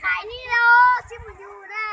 lại đi đâu xin một dù nè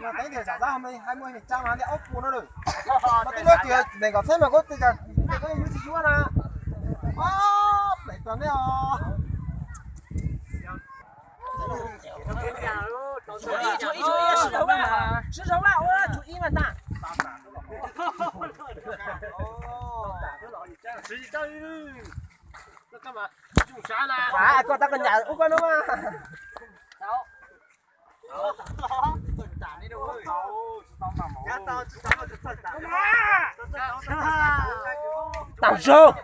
mà cái này trả ra 20% là để ốc của nó rồi mà cái nước kia này có xem mà có cái gì chú à để toàn đấy chú ý石头吧，我注意嘛大。实际上，那干嘛？种啥呢？啊，có ta cần nhà Úc nó mà. Tao số.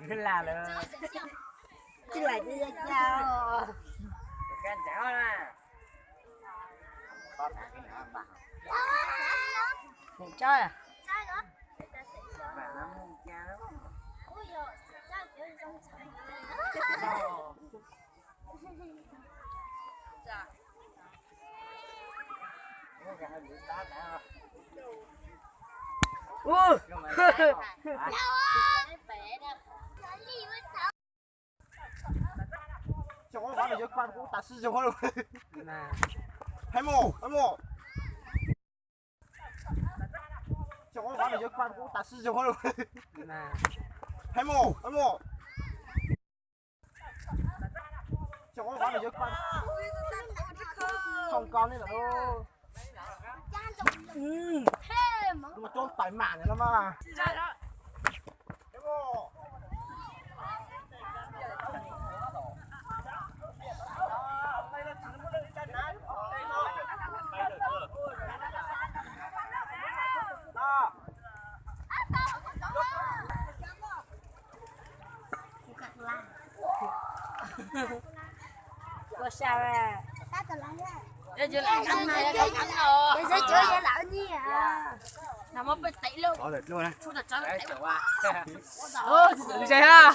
Cái là chứ lại đi ra chào cái chảo nè mình chơi à 저거 가면 여기 빠고 다시 저거를 해모 저거 가면 여기 빠고 다시 저거를 해모 저거 가면 여기 빠고 không con đấy là đâu nhưng mà trốn tải mạng này lắm mà Hemo Cô sao à? Đây chưa lại ngắm này, đây ngắm rồi. Bây giờ chơi với lão nhi à? Nằm ở bên tẩy luôn. Có được luôn á. Chú thật cho tẩy qua. đi chơi ha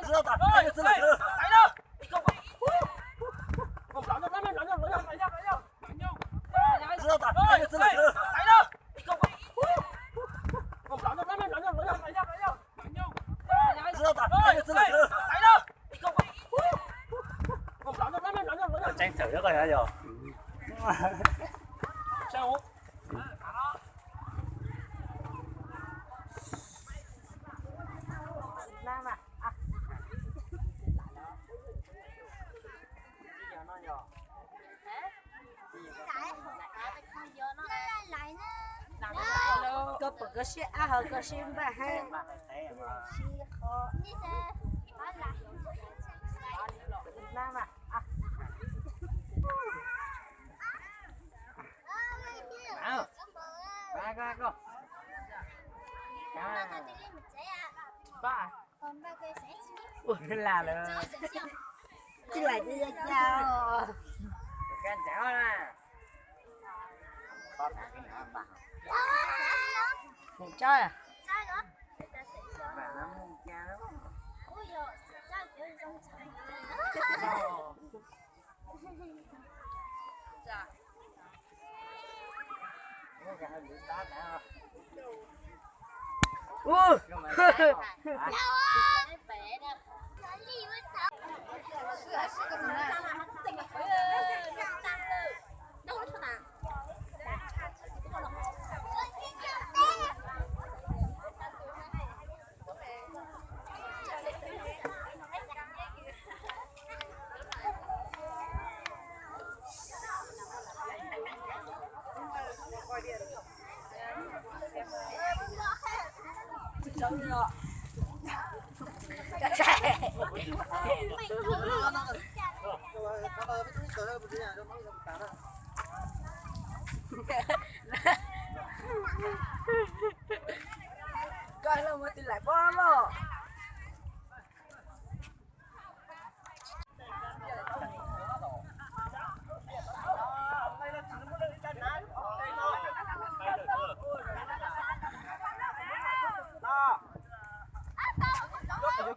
Sơ tả, tranh thử nó coi hả rồi. Sao? Nam à. Có bậc có xe à có xe ba hai. Nam à. Ba con. Ba. Ui là Chứ lại đi ra chào. cái chảo nè. Một chơi à? Coi là một tiền lại quá mà.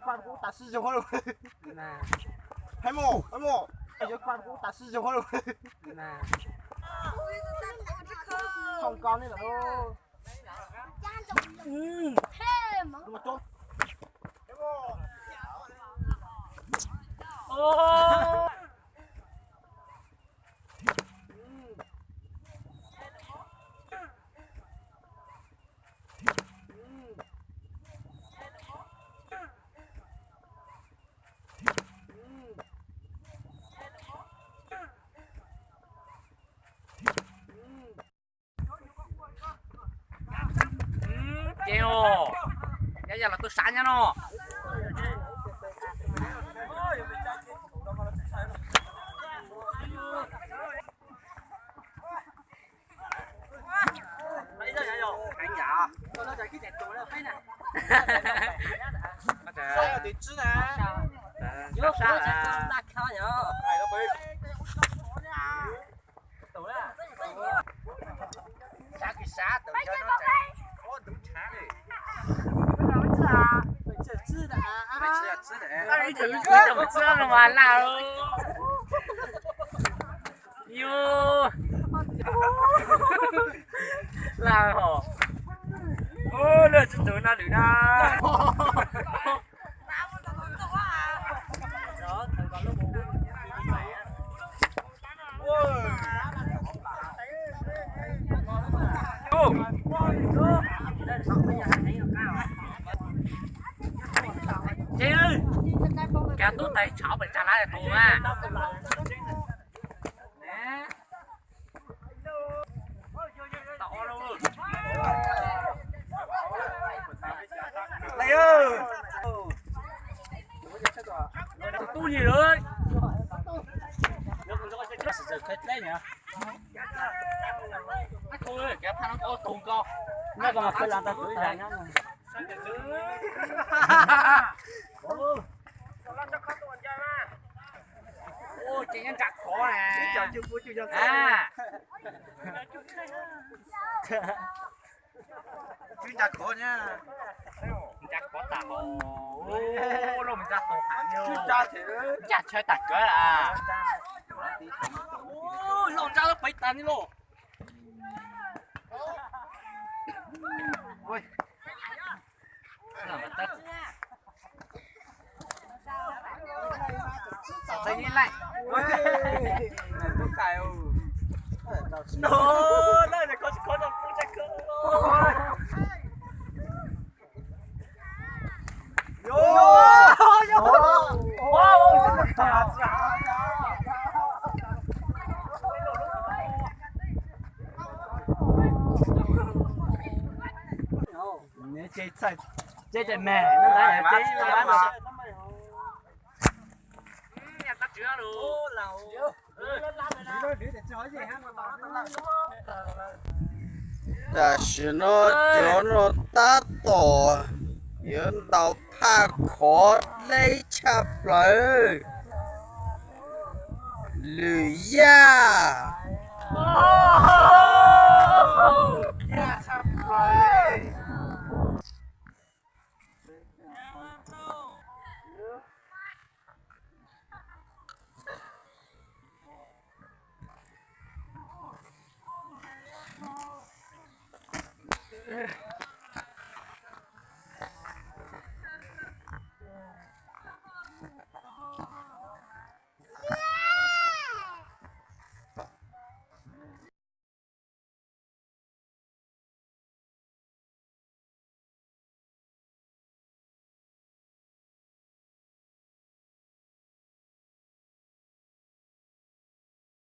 quan cũ ta sử dụng rồi. Hay mồ. Quan cũ ta sử dụng rồi. Không con này là đâu. Mà trốn. Chèo. Bây giờ là tôi sẵn nha nó. Bây giờ rồi. Anh dạ. Tôi nói cái đẹp tụi nó thấy nè. Sao thì chứ nè. Vô sao là đặt kho nhở. Này nó bị. tụi đó. Sát cái sát tụi cho nó chạy. Ô đúng chán đi.吃的。哎，怎么知道了嘛？那哟，那哦，哦，那是从哪里呢？Chị ơi, kéo tốt tay cháu phải trả lại tù à. Nè. To luôn. Đây ơi. Tu gì nữa? Sự kết đấy nhỉ? Thôi, kéo thằng nó có tùng con. Nó còn phải làm ta chửi ra nhá. Ô, chị nhân chặt khó nè. À. Chú chặt khó nha. Chặt khó tạt hồ. Ô, nó mình chặt tổ hẳn vô. Chú chặt thì chặt chơi tạt cỡ à. Ô, lộn ra nó phải tàn đi lô. Ôi. Là mà tắt. nhìn lại tôi cài nó là có nó cũng chắc cơ chơi chơi mẹ nó lại là chơi bán mà tắt chữa luôn là sự nó cho nó ta tổ những tàu pha khó lấy chập lại lười ya